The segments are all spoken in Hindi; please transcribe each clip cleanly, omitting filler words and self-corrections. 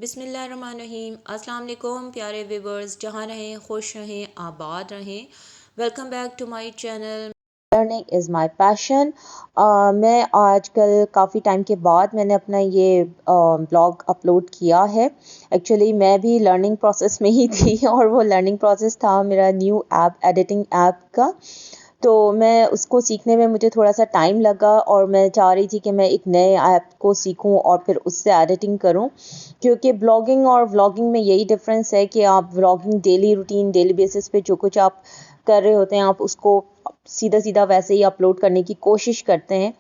बिस्मिल्लाहिर्रहमानिर्रहीम। अस्सलाम वालेकुम प्यारे व्यूवर्स, जहाँ रहें खुश रहें आबाद रहें। Welcome back to my channel. Learning is my passion. मैं आजकल काफ़ी टाइम के बाद मैंने अपना ये ब्लॉग अपलोड किया है। एक्चुअली मैं भी लर्निंग प्रोसेस में ही थी और वो लर्निंग प्रोसेस था मेरा न्यू ऐप एडिटिंग ऐप का। तो मैं उसको सीखने में मुझे थोड़ा सा टाइम लगा और मैं चाह रही थी कि मैं एक नए ऐप को सीखूं और फिर उससे एडिटिंग करूं, क्योंकि ब्लॉगिंग और व्लॉगिंग में यही डिफरेंस है कि आप vlogging daily routine daily basis पे जो कुछ आप कर रहे होते हैं आप उसको सीधा सीधा वैसे ही अपलोड करने की कोशिश करते हैं।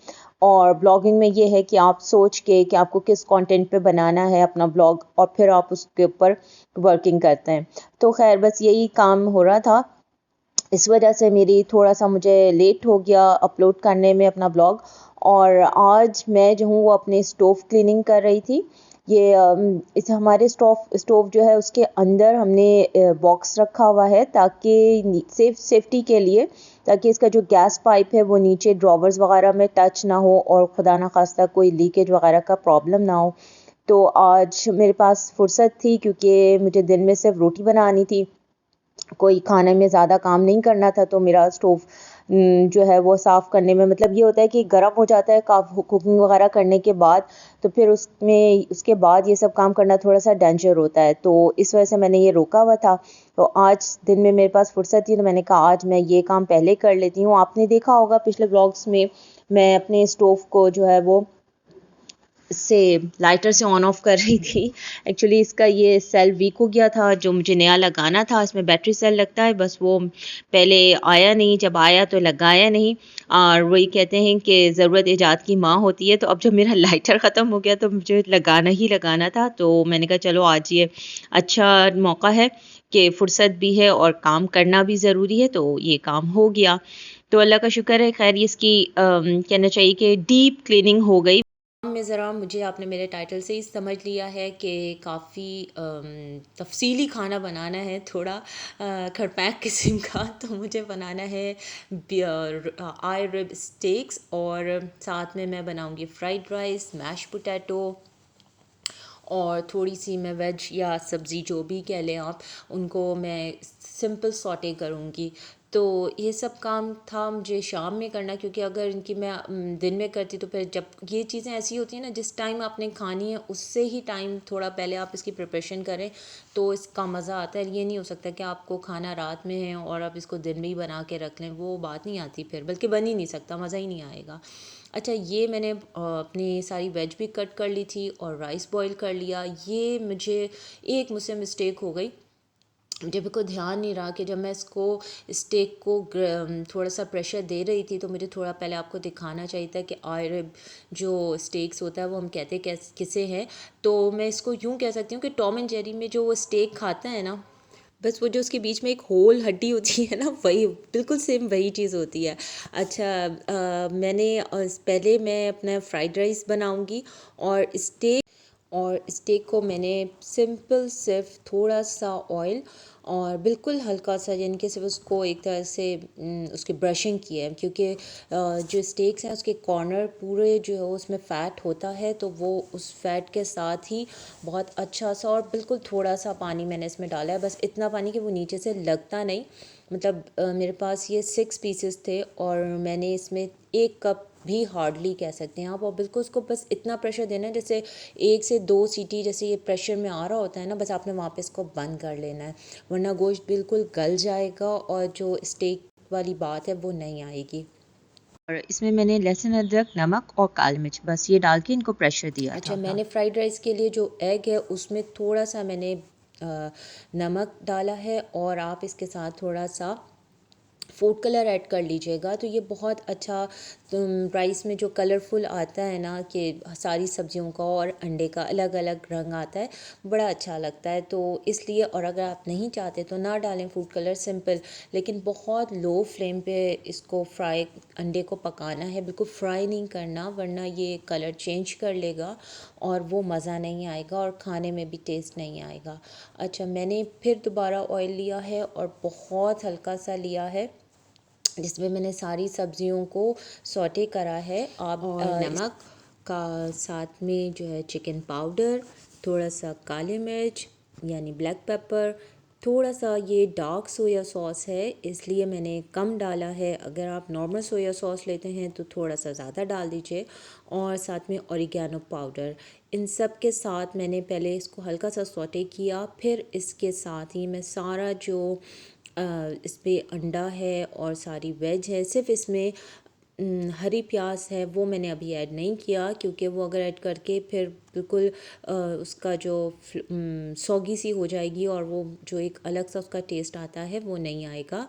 और ब्लॉगिंग में ये है कि आप सोच के कि आपको किस कंटेंट पे बनाना है अपना ब्लॉग और फिर आप उसके ऊपर वर्किंग करते हैं। तो खैर बस यही काम हो रहा था, इस वजह से मेरी थोड़ा सा मुझे लेट हो गया अपलोड करने में अपना ब्लॉग। और आज मैं जो हूँ वो अपने स्टोव क्लीनिंग कर रही थी। ये इस हमारे स्टोव जो है उसके अंदर हमने बॉक्स रखा हुआ है ताकि सेफ्टी के लिए, ताकि इसका जो गैस पाइप है वो नीचे ड्रॉवर्स वगैरह में टच ना हो और खुदा ना खास्ता कोई लीकेज वगैरह का प्रॉब्लम ना हो। तो आज मेरे पास फुर्सत थी क्योंकि मुझे दिन में सिर्फ रोटी बनानी थी, कोई खाने में ज़्यादा काम नहीं करना था। तो मेरा स्टोव जो है वो साफ़ करने में मतलब ये होता है कि गर्म हो जाता है कुकिंग वगैरह करने के बाद, तो फिर उसमें उसके बाद ये सब काम करना थोड़ा सा डेंजर होता है। तो इस वजह से मैंने ये रोका हुआ था। तो आज दिन में मेरे पास फुर्सत थी तो मैंने कहा आज मैं ये काम पहले कर लेती हूँ। आपने देखा होगा पिछले ब्लॉग्स में मैं अपने स्टोव को जो है वो से लाइटर से ऑन ऑफ कर रही थी। एक्चुअली इसका ये सेल वीक हो गया था जो मुझे नया लगाना था, इसमें बैटरी सेल लगता है, बस वो पहले आया नहीं, जब आया तो लगाया नहीं। और वही कहते हैं कि ज़रूरत ईजाद की माँ होती है। तो अब जब मेरा लाइटर ख़त्म हो गया तो मुझे लगाना ही लगाना था, तो मैंने कहा चलो आज ये अच्छा मौका है कि फ़ुर्सत भी है और काम करना भी ज़रूरी है, तो ये काम हो गया। तो अल्लाह का शुक्र है। खैर इसकी कहना चाहिए कि डीप क्लीनिंग हो गई में ज़रा मुझे आपने मेरे टाइटल से ही समझ लिया है कि काफ़ी तफसीली खाना बनाना है, थोड़ा खरपैक किस्म का। तो मुझे बनाना है आई रिब स्टेक्स और साथ में मैं बनाऊंगी फ्राइड राइस, मैश पोटैटो और थोड़ी सी मैं वेज या सब्ज़ी जो भी कह लें आप, उनको मैं सिंपल सॉटे करूँगी। तो ये सब काम था मुझे शाम में करना, क्योंकि अगर इनकी मैं दिन में करती तो फिर जब ये चीज़ें ऐसी होती हैं ना, जिस टाइम आपने खानी है उससे ही टाइम थोड़ा पहले आप इसकी प्रिपरेशन करें तो इसका मज़ा आता है। ये नहीं हो सकता कि आपको खाना रात में है और आप इसको दिन में ही बना के रख लें, वो बात नहीं आती फिर, बल्कि बन ही नहीं सकता, मज़ा ही नहीं आएगा। अच्छा, ये मैंने अपनी सारी वेज भी कट कर ली थी और राइस बॉईल कर लिया। ये मुझसे मिस्टेक हो गई, मुझे बिल्कुल ध्यान नहीं रहा कि जब मैं इसको स्टेक को थोड़ा सा प्रेशर दे रही थी तो मुझे थोड़ा पहले आपको दिखाना चाहिए था कि आई रिब जो स्टेक्स होता है वो हम कहते किसे हैं। तो मैं इसको यूँ कह सकती हूँ कि टॉम एंड जेरी में जो वो स्टेक खाता है ना, बस वो जो उसके बीच में एक होल हड्डी होती है ना, वही बिल्कुल सेम वही चीज़ होती है। अच्छा, पहले मैं अपना फ्राइड राइस बनाऊंगी और स्टेक को मैंने सिंपल सिर्फ थोड़ा सा ऑयल और बिल्कुल हल्का सा, यानी कि सिर्फ उसको एक तरह से उसकी ब्रशिंग की है, क्योंकि जो स्टेक्स हैं उसके कॉर्नर पूरे जो है उसमें फ़ैट होता है, तो वो उस फैट के साथ ही बहुत अच्छा सा, और बिल्कुल थोड़ा सा पानी मैंने इसमें डाला है, बस इतना पानी कि वो नीचे से लगता नहीं। मतलब मेरे पास ये 6 पीसेस थे और मैंने इसमें 1 कप भी हार्डली कह सकते हैं आप, और बिल्कुल उसको बस इतना प्रेशर देना है जैसे 1 से 2 सीटी जैसे ये प्रेशर में आ रहा होता है ना, बस आपने वहाँ पे इसको बंद कर लेना है, वरना गोश्त बिल्कुल गल जाएगा और जो स्टेक वाली बात है वो नहीं आएगी। और इसमें मैंने लहसुन अदरक नमक और काली मिर्च बस ये डाल के इनको प्रेशर दिया अच्छा, था। मैंने फ्राइड राइस के लिए जो एग है उसमें थोड़ा सा मैंने नमक डाला है, और आप इसके साथ थोड़ा सा फूड कलर ऐड कर लीजिएगा, तो ये बहुत अच्छा राइस में जो कलरफुल आता है ना, कि सारी सब्जियों का और अंडे का अलग अलग रंग आता है, बड़ा अच्छा लगता है। तो इसलिए, और अगर आप नहीं चाहते तो ना डालें फूड कलर, सिंपल, लेकिन बहुत लो फ्लेम पे इसको अंडे को पकाना है, बिल्कुल फ्राई नहीं करना, वरना ये कलर चेंज कर लेगा और वो मज़ा नहीं आएगा और खाने में भी टेस्ट नहीं आएगा। अच्छा, मैंने फिर दोबारा ऑयल लिया है और बहुत हल्का सा लिया है, जिसमें मैंने सारी सब्जियों को सौटे करा है। आप और नमक का साथ में जो है चिकन पाउडर, थोड़ा सा काली मिर्च यानी ब्लैक पेपर, थोड़ा सा ये डार्क सोया सॉस है इसलिए मैंने कम डाला है। अगर आप नॉर्मल सोया सॉस लेते हैं तो थोड़ा सा ज़्यादा डाल दीजिए। और साथ में ऑरिगेनो पाउडर, इन सब के साथ मैंने पहले इसको हल्का सा सौटे किया, फिर इसके साथ ही मैं सारा जो इसमें अंडा है और सारी वेज है, सिर्फ इसमें हरी प्याज है वो मैंने अभी ऐड नहीं किया, क्योंकि वो अगर ऐड करके फिर बिल्कुल उसका जो सौगी सी हो जाएगी और वो जो एक अलग सा उसका टेस्ट आता है वो नहीं आएगा।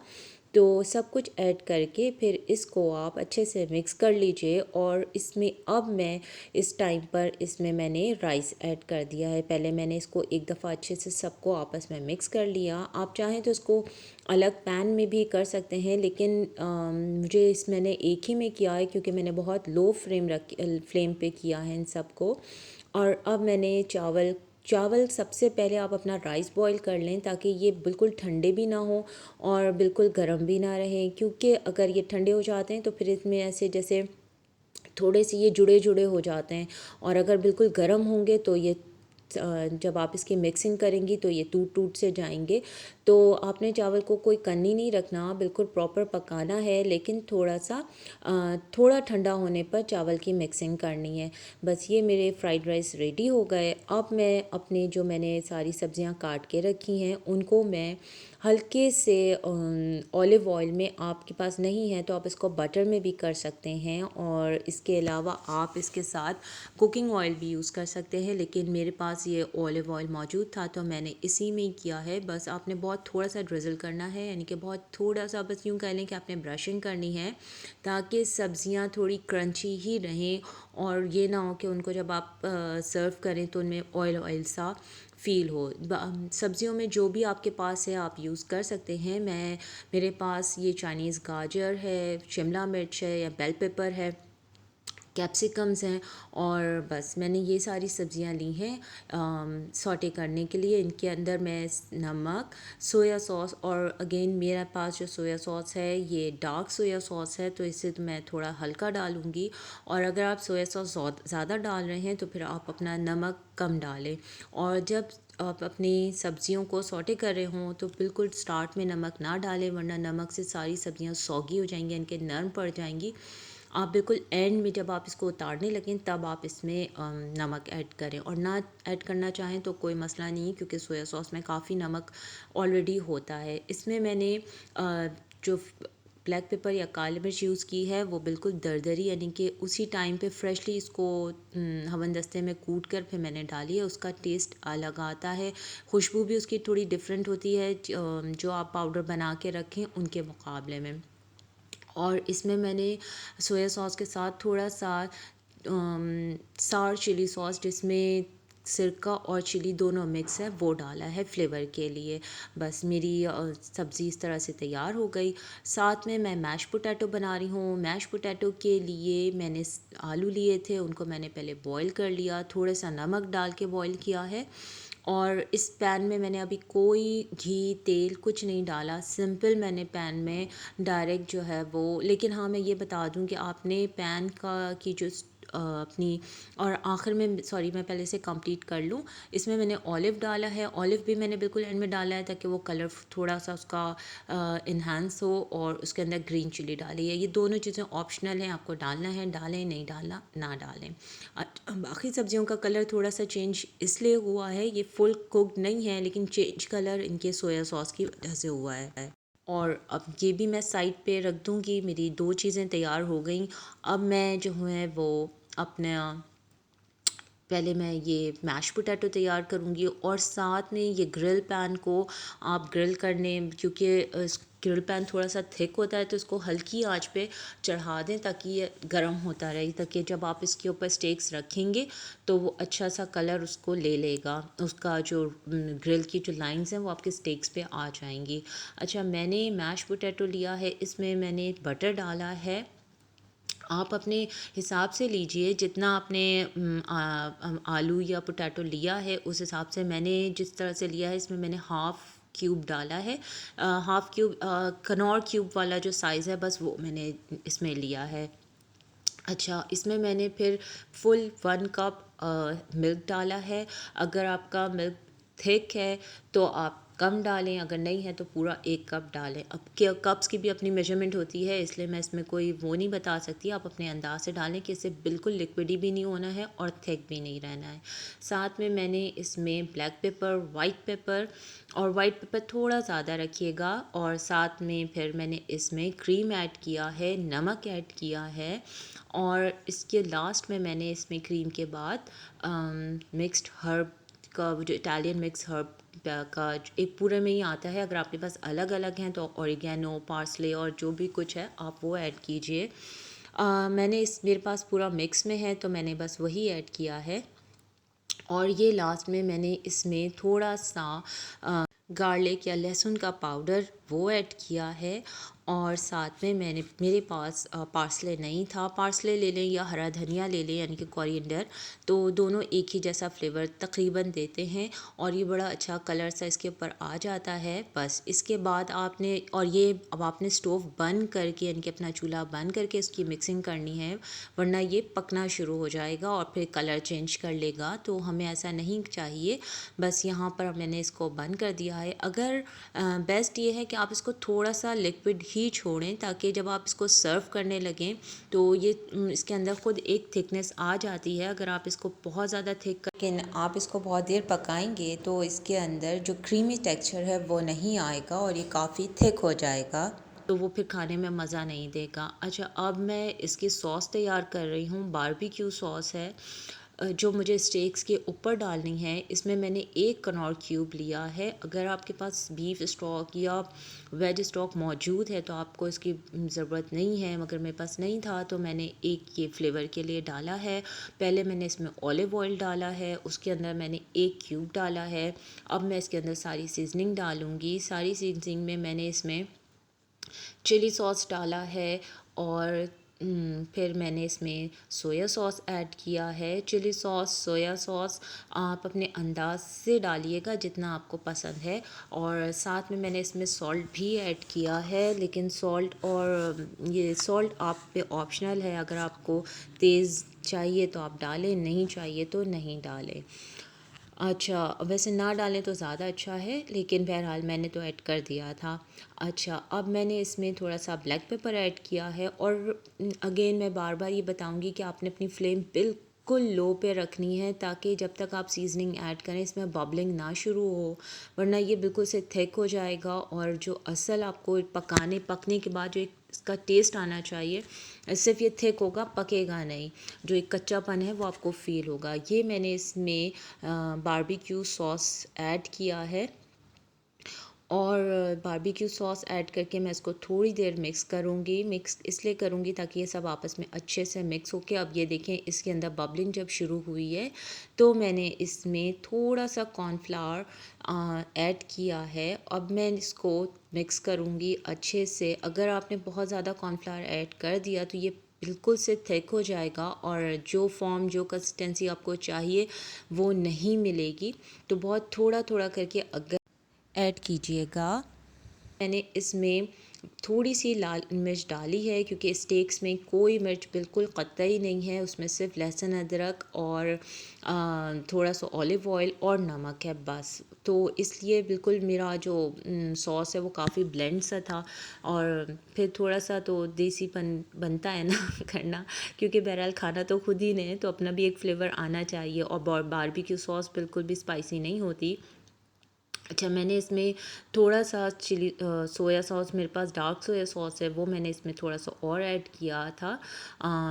तो सब कुछ ऐड करके फिर इसको आप अच्छे से मिक्स कर लीजिए। और इसमें अब मैं इस टाइम पर इसमें मैंने राइस ऐड कर दिया है। पहले मैंने इसको एक दफ़ा अच्छे से सबको आपस में मिक्स कर लिया। आप चाहें तो इसको अलग पैन में भी कर सकते हैं, लेकिन मुझे इस मैंने एक ही में किया है क्योंकि मैंने बहुत लो फ्लेम पे किया है इन सबको। और अब मैंने चावल सबसे पहले आप अपना राइस बॉईल कर लें ताकि ये बिल्कुल ठंडे भी ना हो और बिल्कुल गर्म भी ना रहें, क्योंकि अगर ये ठंडे हो जाते हैं तो फिर इसमें ऐसे जैसे थोड़े से ये जुड़े जुड़े हो जाते हैं। और अगर बिल्कुल गर्म होंगे तो ये जब आप इसकी मिक्सिंग करेंगी तो ये टूट टूट से जाएंगे। तो आपने चावल को कोई कन्नी नहीं रखना, बिल्कुल प्रॉपर पकाना है, लेकिन थोड़ा ठंडा होने पर चावल की मिक्सिंग करनी है। बस ये मेरे फ्राइड राइस रेडी हो गए। अब मैं अपने जो मैंने सारी सब्जियां काट के रखी हैं उनको मैं हल्के से ऑलिव ऑयल में, आपके पास नहीं है तो आप इसको बटर में भी कर सकते हैं, और इसके अलावा आप इसके साथ कुकिंग ऑयल भी यूज़ कर सकते हैं, लेकिन मेरे पास ये ऑलिव ऑयल मौजूद था तो मैंने इसी में ही किया है। बस आपने बहुत थोड़ा सा ड्रिज़ल करना है, यानी कि बहुत थोड़ा सा, बस यूँ कह लें कि आपने ब्रशिंग करनी है ताकि सब्ज़ियाँ थोड़ी क्रंची ही रहें और ये ना हो कि उनको जब आप सर्व करें तो उनमें ऑयल ऑयल सा फ़ील हो। सब्ज़ियों में जो भी आपके पास है आप यूज़ कर सकते हैं। मेरे पास ये चाइनीज़ गाजर है, शिमला मिर्च है या बेल पेपर है, कैप्सिकम्स हैं, और बस मैंने ये सारी सब्जियां ली हैं सौटे करने के लिए। इनके अंदर मैं नमक, सोया सॉस, और अगेन मेरे पास जो सोया सॉस है ये डार्क सोया सॉस है तो इसे तो मैं थोड़ा हल्का डालूँगी। और अगर आप सोया सॉस ज़्यादा डाल रहे हैं तो फिर आप अपना नमक कम डालें। और जब आप अपनी सब्जियों को सौटे कर रहे हों तो बिल्कुल स्टार्ट में नमक ना डालें, वरना नमक से सारी सब्जियां सौगी हो जाएंगी, इनके नरम पड़ जाएंगी। आप बिल्कुल एंड में जब आप इसको उतारने लगें तब आप इसमें नमक ऐड करें, और ना ऐड करना चाहें तो कोई मसला नहीं है क्योंकि सोया सॉस में काफ़ी नमक ऑलरेडी होता है। इसमें मैंने जो ब्लैक पेपर या काली मिर्च यूज़ की है वो बिल्कुल दरदरी, यानी कि उसी टाइम पे फ्रेशली इसको हवन दस्ते में कूट कर फिर मैंने डाली है। उसका टेस्ट अलग आता है, खुशबू भी उसकी थोड़ी डिफरेंट होती है जो आप पाउडर बना के रखें उनके मुकाबले में। और इसमें मैंने सोया सॉस के साथ थोड़ा सा सार चिली सॉस, जिसमें सिरका और चिली दोनों मिक्स है, वो डाला है फ्लेवर के लिए। बस मेरी सब्ज़ी इस तरह से तैयार हो गई। साथ में मैं मैश पोटैटो बना रही हूँ। मैश पोटैटो के लिए मैंने आलू लिए थे, उनको मैंने पहले बॉईल कर लिया, थोड़ा सा नमक डाल के बॉईल किया है। और इस पैन में मैंने अभी कोई घी तेल कुछ नहीं डाला, सिंपल मैंने पैन में डायरेक्ट जो है वो, लेकिन हाँ मैं ये बता दूं कि आपने पैन की जो अपनी, और आखिर में सॉरी मैं पहले से कंप्लीट कर लूँ, इसमें मैंने ऑलिव डाला है। ऑलिव भी मैंने बिल्कुल एंड में डाला है ताकि वो कलर थोड़ा सा उसका इन्हांस हो, और उसके अंदर ग्रीन चिली डाली है। ये दोनों चीज़ें ऑप्शनल हैं, आपको डालना है डालें, नहीं डालना ना डालें। बाकी सब्जियों का कलर थोड़ा सा चेंज इसलिए हुआ है, ये फुल कुक्ड नहीं है, लेकिन चेंज कलर इनके सोया सॉस की वजह से हुआ है। और अब ये भी मैं साइड पे रख दूँगी। मेरी दो चीज़ें तैयार हो गई। अब मैं जो है वो अपना, पहले मैं ये मैश पोटैटो तैयार करूँगी, और साथ में ये ग्रिल पैन को आप ग्रिल करने, क्योंकि ग्रिल पैन थोड़ा सा थिक होता है तो इसको हल्की आंच पे चढ़ा दें ताकि ये गर्म होता रहे, ताकि जब आप इसके ऊपर स्टेक्स रखेंगे तो वो अच्छा सा कलर उसको ले लेगा, उसका जो ग्रिल की जो लाइंस हैं वो आपके स्टेक्स पे आ जाएंगी। अच्छा, मैंने मैश पोटैटो लिया है, इसमें मैंने बटर डाला है। आप अपने हिसाब से लीजिए, जितना आपने आलू या पोटैटो लिया है उस हिसाब से। मैंने जिस तरह से लिया है इसमें मैंने हाफ़ क्यूब डाला है, हाफ़ क्यूब कनौर क्यूब वाला जो साइज़ है बस वो मैंने इसमें लिया है। अच्छा, इसमें मैंने फिर फुल 1 कप मिल्क डाला है। अगर आपका मिल्क थिक है तो आप कम डालें, अगर नहीं है तो पूरा 1 कप डालें। अब क्या कप्स की भी अपनी मेजरमेंट होती है, इसलिए मैं इसमें कोई वो नहीं बता सकती। आप अपने अंदाज से डालें कि इसे बिल्कुल लिक्विडी भी नहीं होना है और थिक भी नहीं रहना है। साथ में मैंने इसमें ब्लैक पेपर, वाइट पेपर थोड़ा ज़्यादा रखिएगा, और साथ में फिर मैंने इसमें क्रीम ऐड किया है, नमक ऐड किया है, और इसके लास्ट में मैंने इसमें क्रीम के बाद मिक्स्ड हर्ब का, वो जो इटालियन मिक्स हर्ब का एक पूरे में ही आता है। अगर आपके पास अलग अलग हैं तो ऑरिगेनो, पार्सले और जो भी कुछ है आप वो ऐड कीजिए। मैंने इस मेरे पास पूरा मिक्स में है तो मैंने बस वही ऐड किया है। और ये लास्ट में मैंने इसमें थोड़ा सा गार्लिक या लहसुन का पाउडर वो ऐड किया है, और साथ में मेरे पास पार्सले नहीं था, पार्सले ले लें या हरा धनिया ले लें यानी कि कोरिएंडर, तो दोनों एक ही जैसा फ्लेवर तकरीबन देते हैं और ये बड़ा अच्छा कलर सा इसके ऊपर आ जाता है। बस इसके बाद अब आपने स्टोव बंद करके यानी कि अपना चूल्हा बंद करके इसकी मिक्सिंग करनी है, वरना ये पकना शुरू हो जाएगा और फिर कलर चेंज कर लेगा, तो हमें ऐसा नहीं चाहिए। बस यहाँ पर मैंने इसको बंद कर दिया है। अगर बेस्ट ये है कि आप इसको थोड़ा सा लिक्विड ही छोड़ें, ताकि जब आप इसको सर्व करने लगें तो ये इसके अंदर ख़ुद एक थिकनेस आ जाती है। अगर आप इसको बहुत ज़्यादा थिक करके आप इसको बहुत देर पकाएंगे तो इसके अंदर जो क्रीमी टेक्सचर है वो नहीं आएगा और ये काफ़ी थिक हो जाएगा, तो वो फिर खाने में मज़ा नहीं देगा। अच्छा, अब मैं इसकी सॉस तैयार कर रही हूँ। बारबेक्यू सॉस है जो मुझे स्टेक्स के ऊपर डालनी है। इसमें मैंने 1 कनौर क्यूब लिया है। अगर आपके पास बीफ स्टॉक या वेज स्टॉक मौजूद है तो आपको इसकी ज़रूरत नहीं है, मगर मेरे पास नहीं था तो मैंने एक ये फ्लेवर के लिए डाला है। पहले मैंने इसमें ऑलिव ऑयल डाला है, उसके अंदर मैंने 1 क्यूब डाला है। अब मैं इसके अंदर सारी सीजनिंग डालूँगी। सारी सीजनिंग में मैंने इसमें चिली सॉस डाला है, और फिर मैंने इसमें सोया सॉस ऐड किया है। चिली सॉस, सोया सॉस आप अपने अंदाज से डालिएगा जितना आपको पसंद है, और साथ में मैंने इसमें सॉल्ट भी ऐड किया है, लेकिन ये सॉल्ट आप पे ऑप्शनल है। अगर आपको तेज़ चाहिए तो आप डालें, नहीं चाहिए तो नहीं डालें। अच्छा, वैसे ना डालें तो ज़्यादा अच्छा है, लेकिन बहरहाल मैंने तो ऐड कर दिया था। अच्छा, अब मैंने इसमें थोड़ा सा ब्लैक पेपर ऐड किया है, और अगेन मैं बार बार ये बताऊंगी कि आपने अपनी फ्लेम बिल्कुल लो पे रखनी है, ताकि जब तक आप सीजनिंग ऐड करें इसमें बबलिंग ना शुरू हो, वरना ये बिल्कुल से थिक हो जाएगा, और जो असल आपको पकने के बाद जो एक इसका टेस्ट आना चाहिए, सिर्फ ये थिक होगा, पकेगा नहीं। जो एक कच्चापन है वो आपको फ़ील होगा। ये मैंने इसमें बारबेक्यू सॉस ऐड किया है, और बारबेक्यू सॉस ऐड करके मैं इसको थोड़ी देर मिक्स इसलिए करूँगी ताकि ये सब आपस में अच्छे से मिक्स होके, अब ये देखें इसके अंदर बबलिंग जब शुरू हुई है तो मैंने इसमें थोड़ा सा कॉर्नफ्लावर ऐड किया है। अब मैं इसको मिक्स करूँगी अच्छे से। अगर आपने बहुत ज़्यादा कॉर्नफ्लावर ऐड कर दिया तो ये बिल्कुल से थिक हो जाएगा, और जो कंसिस्टेंसी आपको चाहिए वो नहीं मिलेगी। तो बहुत थोड़ा थोड़ा करके अगर ऐड कीजिएगा। मैंने इसमें थोड़ी सी लाल मिर्च डाली है, क्योंकि स्टेक्स में कोई मिर्च बिल्कुल कतई नहीं है, उसमें सिर्फ लहसुन, अदरक और थोड़ा सा ऑलिव ऑयल और नमक है बस। तो इसलिए बिल्कुल मेरा जो सॉस है वो काफ़ी ब्लेंड सा था, और फिर थोड़ा सा तो देसीपन बनता है ना करना, क्योंकि बहरहाल खाना तो खुद ही ने, तो अपना भी एक फ्लेवर आना चाहिए, और बारबेक्यू सॉस बिल्कुल भी स्पाइसी नहीं होती। अच्छा, मैंने इसमें थोड़ा सा सोया सॉस, मेरे पास डार्क सोया सॉस है, वो मैंने इसमें थोड़ा सा और ऐड किया था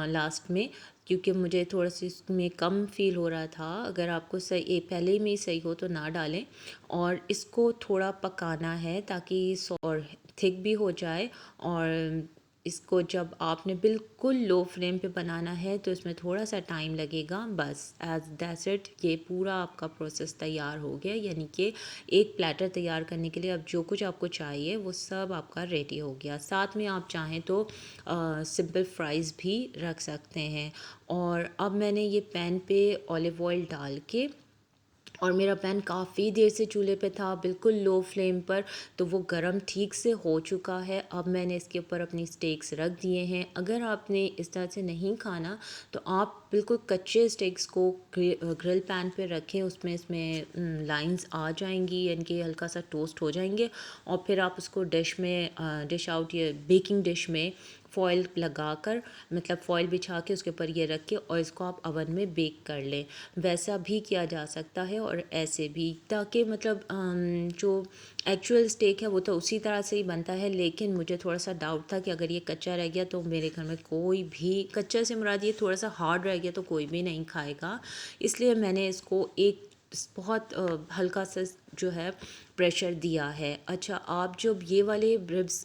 लास्ट में, क्योंकि मुझे थोड़ा सा इसमें कम फ़ील हो रहा था। अगर आपको सही पहले ही में ही सही हो तो ना डालें, और इसको थोड़ा पकाना है ताकि और थिक भी हो जाए। और इसको जब आपने बिल्कुल लो फ्लेम पे बनाना है तो इसमें थोड़ा सा टाइम लगेगा। बस दैट्स इट, ये पूरा आपका प्रोसेस तैयार हो गया। यानी कि एक प्लेटर तैयार करने के लिए अब जो कुछ आपको चाहिए वो सब आपका रेडी हो गया। साथ में आप चाहें तो सिंपल फ्राइज़ भी रख सकते हैं। और अब मैंने ये पैन पे ऑलिव ऑयल डाल के, और मेरा पैन काफ़ी देर से चूल्हे पे था बिल्कुल लो फ्लेम पर, तो वो गरम ठीक से हो चुका है। अब मैंने इसके ऊपर अपनी स्टेक्स रख दिए हैं। अगर आपने इस तरह से नहीं खाना तो आप बिल्कुल कच्चे स्टेक्स को ग्रिल पैन पे रखें, उसमें इसमें लाइंस आ जाएंगी यानी कि हल्का सा टोस्ट हो जाएंगे, और फिर आप उसको डिश आउट या बेकिंग डिश में फ़ॉइल लगाकर, मतलब फ़ॉइल बिछा के उसके ऊपर ये रख के, और इसको आप अवन में बेक कर लें। वैसा भी किया जा सकता है और ऐसे भी, ताकि मतलब जो एक्चुअल स्टेक है वो तो उसी तरह से ही बनता है, लेकिन मुझे थोड़ा सा डाउट था कि अगर ये कच्चा रह गया तो मेरे घर में कोई भी, कच्चा से मुराद ये थोड़ा सा हार्ड रह गया तो कोई भी नहीं खाएगा, इसलिए मैंने इसको एक बहुत हल्का सा जो है प्रेशर दिया है। अच्छा, आप जब ये वाले रिब्स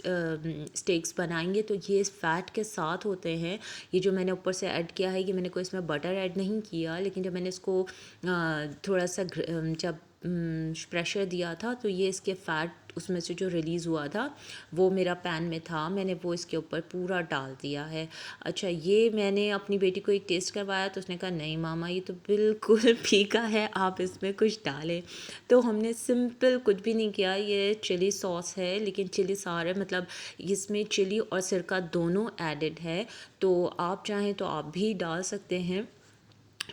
स्टेक्स बनाएंगे तो ये फ़ैट के साथ होते हैं। ये जो मैंने ऊपर से ऐड किया है, ये मैंने कोई इसमें बटर ऐड नहीं किया, लेकिन जब मैंने इसको थोड़ा सा जब प्रेशर दिया था तो ये इसके फ़ैट उसमें से जो रिलीज़ हुआ था वो मेरा पैन में था, मैंने वो इसके ऊपर पूरा डाल दिया है। अच्छा, ये मैंने अपनी बेटी को एक टेस्ट करवाया तो उसने कहा नहीं मामा ये तो बिल्कुल फीका है, आप इसमें कुछ डालें। तो हमने सिंपल कुछ भी नहीं किया, ये चिली सॉस है, लेकिन चिली सारे मतलब इसमें चिली और सिरका दोनों एडेड है, तो आप चाहें तो आप भी डाल सकते हैं,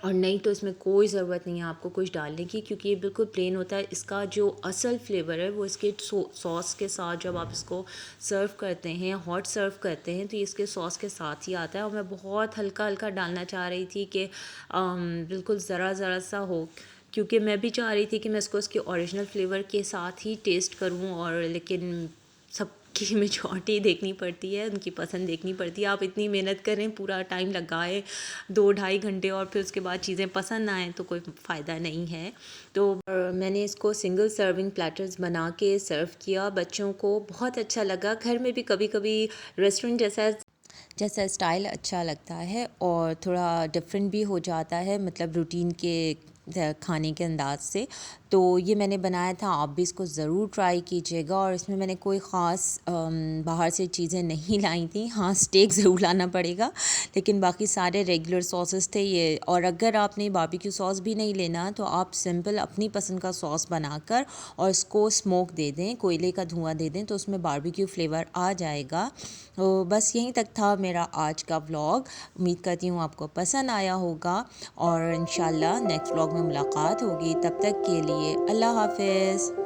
और नहीं तो इसमें कोई ज़रूरत नहीं है आपको कुछ डालने की, क्योंकि ये बिल्कुल प्लेन होता है। इसका जो असल फ्लेवर है वो इसके सॉस के साथ, जब आप इसको सर्व करते हैं, हॉट सर्व करते हैं, तो ये इसके सॉस के साथ ही आता है। और मैं बहुत हल्का हल्का डालना चाह रही थी कि बिल्कुल ज़रा ज़रा सा हो, क्योंकि मैं भी चाह रही थी कि मैं इसको इसके ओरिजिनल फ्लेवर के साथ ही टेस्ट करूं, और लेकिन सबकी मेजॉरिटी देखनी पड़ती है, उनकी पसंद देखनी पड़ती है। आप इतनी मेहनत करें, पूरा टाइम लगाए 2-2.5 घंटे, और फिर उसके बाद चीज़ें पसंद ना आएँ तो कोई फ़ायदा नहीं है। तो मैंने इसको सिंगल सर्विंग प्लेटर्स बना के सर्व किया बच्चों को, बहुत अच्छा लगा। घर में भी कभी कभी रेस्टोरेंट जैसा स्टाइल अच्छा लगता है और थोड़ा डिफरेंट भी हो जाता है, मतलब रूटीन के खाने के अंदाज से। तो ये मैंने बनाया था, आप भी इसको ज़रूर ट्राई कीजिएगा। और इसमें मैंने कोई ख़ास बाहर से चीज़ें नहीं लाई थी। हाँ, स्टेक ज़रूर लाना पड़ेगा, लेकिन बाकी सारे रेगुलर सॉसेस थे ये। और अगर आपने बारबेक्यू सॉस भी नहीं लेना तो आप सिंपल अपनी पसंद का सॉस बनाकर और इसको स्मोक दे दें, कोयले का धुआं दे दें, तो उसमें बारबेक्यू फ्लेवर आ जाएगा। तो बस यहीं तक था मेरा आज का व्लॉग। उम्मीद करती हूँ आपको पसंद आया होगा, और इंशाल्लाह नेक्स्ट व्लॉग में मुलाकात होगी। तब तक के लिए अल्लाह हाफ़िज़।